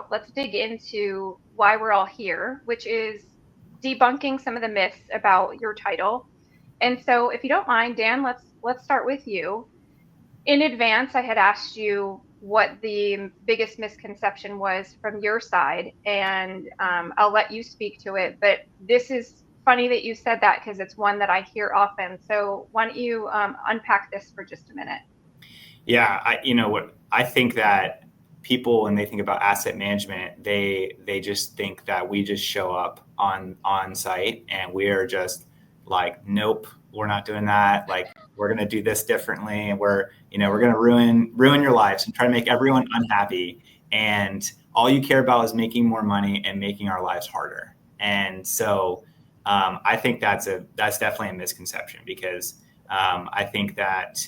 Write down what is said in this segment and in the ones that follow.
about, let's dig into why we're all here, which is debunking some of the myths about your title. And so, if you don't mind, Dan, let's start with you. In advance, I had asked you what the biggest misconception was from your side, and I'll let you speak to it. But this is funny that you said that because it's one that I hear often. So why don't you unpack this for just a minute? Yeah, you know what, I think that people, when they think about asset management, they just think that we just show up on site and we're just like, nope, we're not doing that. Like, we're gonna do this differently, and we're gonna ruin your lives and try to make everyone unhappy. And all you care about is making more money and making our lives harder. And so I think that's definitely a misconception, because I think that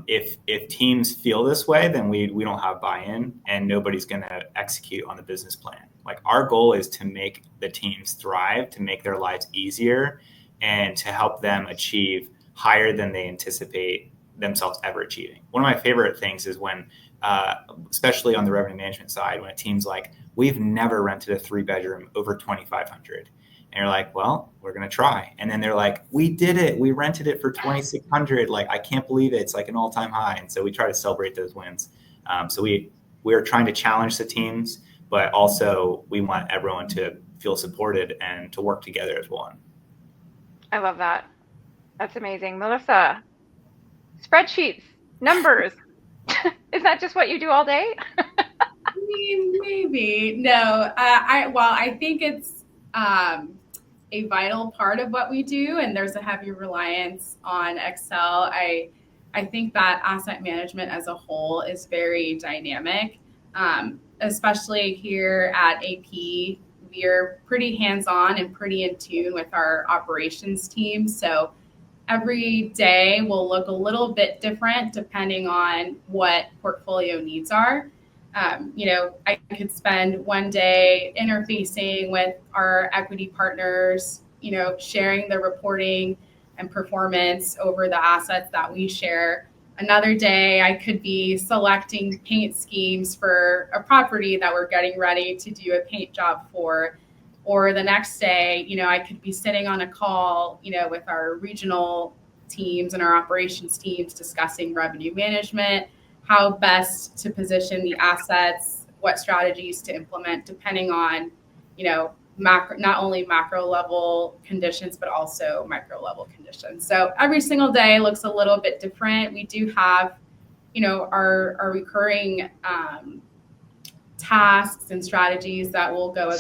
if teams feel this way, then we don't have buy-in and nobody's going to execute on the business plan. Like, our goal is to make the teams thrive, to make their lives easier, and to help them achieve higher than they anticipate themselves ever achieving. One of my favorite things is when, especially on the revenue management side, when a team's like, we've never rented a 3-bedroom over 2,500. And you're like, well, we're going to try. And then they're like, we did it. We rented it for 2,600. Like, I can't believe it. It's like an all-time high. And so we try to celebrate those wins. So we are trying to challenge the teams, but also we want everyone to feel supported and to work together as one. I love that. That's amazing. Melissa, spreadsheets, numbers. Is that just what you do all day? I mean, maybe. No, I think it's a vital part of what we do, and there's a heavy reliance on Excel. I think that asset management as a whole is very dynamic, especially here at AP. We're pretty hands-on and pretty in tune with our operations team. So every day will look a little bit different depending on what portfolio needs are. I could spend one day interfacing with our equity partners, sharing the reporting and performance over the assets that we share. Another day, I could be selecting paint schemes for a property that we're getting ready to do a paint job for. Or the next day, I could be sitting on a call, with our regional teams and our operations teams discussing revenue management, how best to position the assets, what strategies to implement, depending on, not only macro level conditions, but also micro level conditions. So every single day looks a little bit different. We do have, our recurring tasks and strategies that will go